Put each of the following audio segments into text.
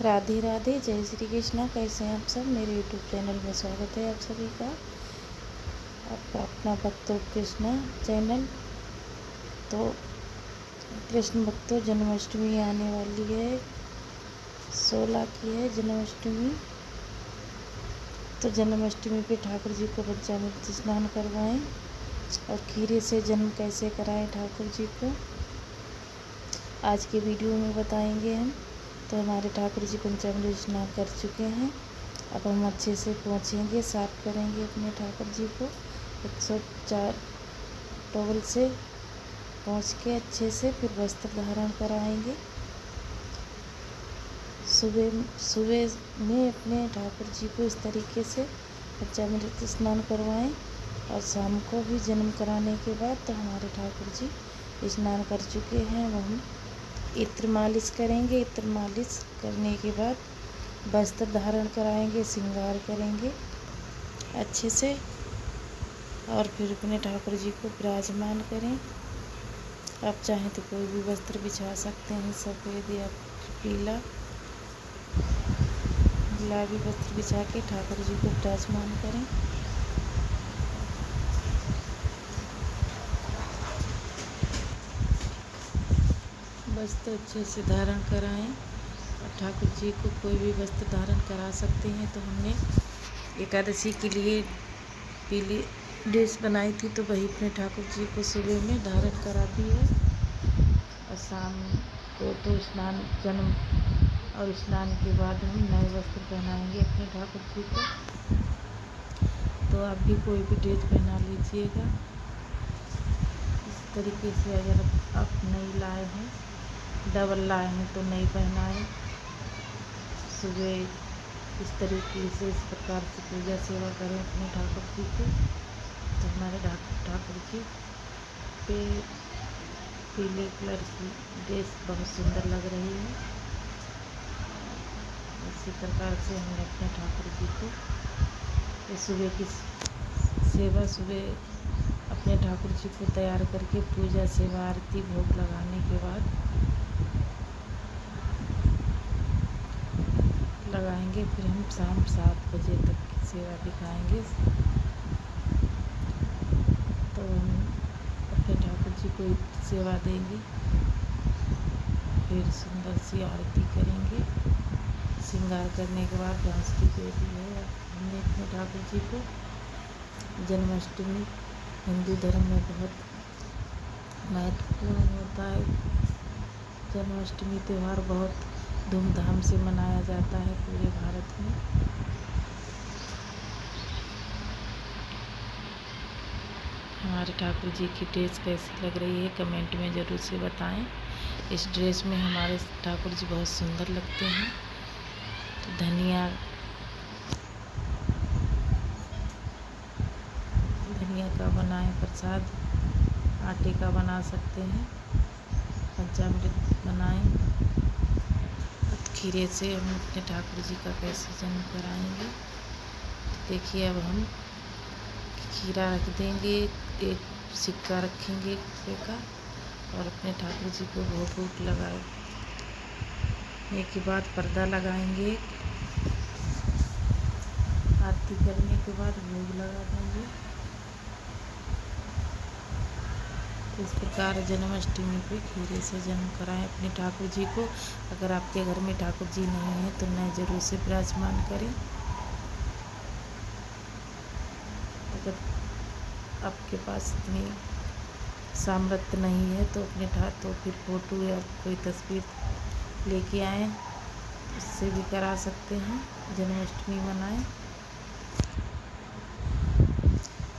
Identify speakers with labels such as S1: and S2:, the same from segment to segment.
S1: राधे राधे, जय श्री कृष्णा। कैसे हैं आप सब? मेरे यूट्यूब चैनल में स्वागत है आप सभी का। आपका अपना भक्तों कृष्णा चैनल। तो कृष्ण भक्तों, जन्माष्टमी आने वाली है, 16 की है जन्माष्टमी। तो जन्माष्टमी पे ठाकुर जी को पंचामृत स्नान करवाएं और खीरे से जन्म कैसे कराएं ठाकुर जी को, आज के वीडियो में बताएंगे हम। तो हमारे ठाकुर जी पंचामृत स्नान कर चुके हैं। अब हम अच्छे से पोंछेंगे, साफ करेंगे अपने ठाकुर जी को 104 टॉवल से पोंछ के अच्छे से, फिर वस्त्र धारण कराएंगे। सुबह में अपने ठाकुर जी को इस तरीके से पंचामृत स्नान करवाएं और शाम को भी जन्म कराने के बाद तो हमारे ठाकुर जी स्नान कर चुके हैं। वो हम इत्र मालिश करेंगे। इत्र मालिश करने के बाद वस्त्र धारण कराएंगे, श्रृंगार करेंगे अच्छे से और फिर अपने ठाकुर जी को विराजमान करें। आप चाहें तो कोई भी वस्त्र बिछा सकते हैं, सफ़ेद या पीला, गुलाबी वस्त्र बिछा के ठाकुर जी को विराजमान करें। वस्त्र अच्छे से धारण कराएं और ठाकुर जी को कोई भी वस्त्र धारण करा सकते हैं। तो हमने एकादशी के लिए पीली ड्रेस बनाई थी, तो वही अपने ठाकुर जी को सुबह में धारण करा दी है और शाम को तो जन्म और स्नान के बाद हम नए वस्त्र पहनाएंगे अपने ठाकुर जी को। तो आप भी कोई भी ड्रेस पहना लीजिएगा इस तरीके से। अगर आप नहीं लाए हैं, डबल लाए हैं तो नहीं पहनाएं। सुबह इस तरीके से, इस प्रकार से पूजा सेवा करें अपने ठाकुर जी की। तो हमारे ठाकुर जी पे पीले कलर की ड्रेस बहुत सुंदर लग रही है। इसी प्रकार से हमने अपने ठाकुर जी को सुबह की सेवा, सुबह अपने ठाकुर जी को तैयार करके पूजा सेवा आरती भोग लगाने के बाद लगाएंगे। फिर हम शाम 7 बजे तक की सेवा दिखाएंगे। तो हम अपने ठाकुर जी को सेवा देंगे, फिर सुंदर सी आरती करेंगे। श्रृंगार करने के बाद बांसुरी बेटी है। हमने अपने ठाकुर जी को जन्माष्टमी हिंदू धर्म में बहुत महत्वपूर्ण होता है। जन्माष्टमी त्यौहार बहुत धूमधाम से मनाया जाता है पूरे भारत में। हमारे ठाकुर जी की ड्रेस कैसी लग रही है कमेंट में ज़रूर से बताएं। इस ड्रेस में हमारे ठाकुर जी बहुत सुंदर लगते हैं। तो धनिया का बनाएं प्रसाद, आटे का बना सकते हैं। पंचामृत बनाएं। खीरे से हम अपने ठाकुर जी का कैसे जन्म कराएंगे। देखिए, अब हम खीरा रख देंगे, एक सिक्का रखेंगे 1 रुपये का और अपने ठाकुर जी को भोग लगाने के बाद पर्दा लगाएंगे। आरती करने के बाद भोग लगा देंगे। इस प्रकार जन्माष्टमी पे खीरे से जन्म कराएं अपने ठाकुर जी को। अगर आपके घर में ठाकुर जी नहीं है तो नए जरूर से विराजमान करें। अगर आपके पास इतनी सामर्थ्य नहीं है तो तो फिर फ़ोटो या कोई तस्वीर लेके आएँ, उससे भी करा सकते हैं। जन्माष्टमी मनाएं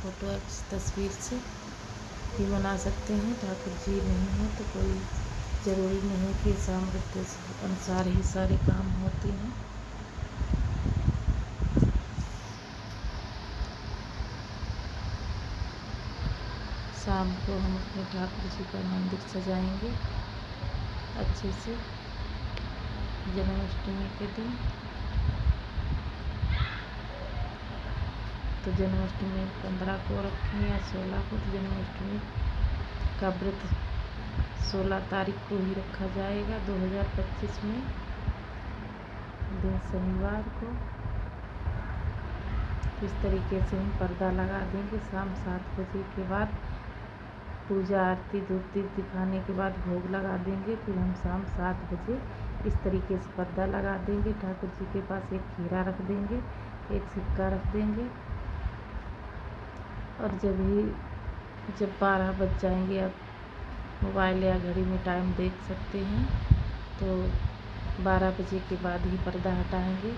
S1: फ़ोटो तस्वीर से भी बना सकते हैं। ठाकुर जी नहीं है तो कोई ज़रूरी नहीं कि सामर्थ्य अनुसार ही सारे काम होते हैं। शाम को हम अपने ठाकुर जी का मंदिर सजाएंगे अच्छे से जन्माष्टमी के दिन। तो जन्माष्टमी 15 को रखें या 16 को। तो जन्माष्टमी का व्रत 16 तारीख को ही रखा जाएगा 2025 में। दिन शनिवार को इस तरीके से हम पर्दा लगा देंगे। शाम 7 बजे के बाद पूजा आरती धूप दीप दिखाने के बाद भोग लगा देंगे। फिर हम शाम 7 बजे इस तरीके से पर्दा लगा देंगे। ठाकुर जी के पास एक खीरा रख देंगे, एक सिक्का रख देंगे। और जब 12 बज जाएंगे, अब मोबाइल या घड़ी में टाइम देख सकते हैं, तो 12 बजे के बाद ही पर्दा हटाएंगे।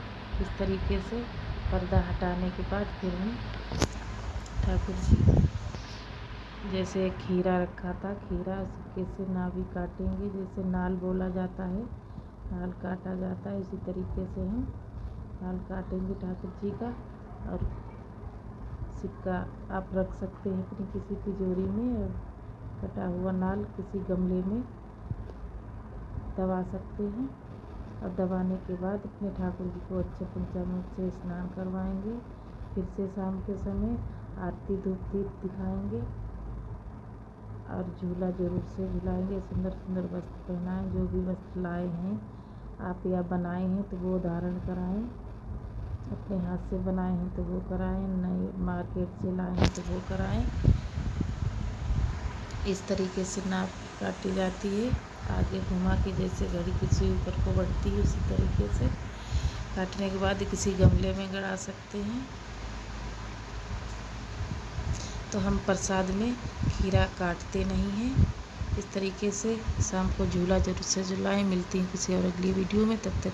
S1: इस तरीके से पर्दा हटाने के बाद फिर हम ठाकुर जी जैसे खीरा रखा था, खीरा सिक्के से नाभि काटेंगे। जैसे नाल बोला जाता है, नाल काटा जाता है, इसी तरीके से हम नाल काटेंगे ठाकुर जी का। और सिक्का आप रख सकते हैं अपनी किसी तिजोरी में, और कटा हुआ नाल किसी गमले में दबा सकते हैं। और दबाने के बाद अपने ठाकुर जी को अच्छे पंचामृत से स्नान करवाएंगे। फिर से शाम के समय आरती धूप दीप दिखाएंगे और झूला जरूर से झुलाएंगे। सुंदर सुंदर वस्त्र पहनाएं। जो भी वस्त्र लाए हैं आप या बनाए हैं तो वो धारण कराएं। अपने हाथ से बनाए हैं तो वो कराएं, नए मार्केट से लाए हैं तो वो कराएं। इस तरीके से नाप काटी जाती है, आगे घुमा के जैसे घड़ी किसी ऊपर को बढ़ती है उसी तरीके से काटने के बाद किसी गमले में गड़ा सकते हैं। तो हम प्रसाद में खीरा काटते नहीं हैं। इस तरीके से शाम को झूला जरूर से झुलाएं। मिलती हैं किसी और अगली वीडियो में, तब तक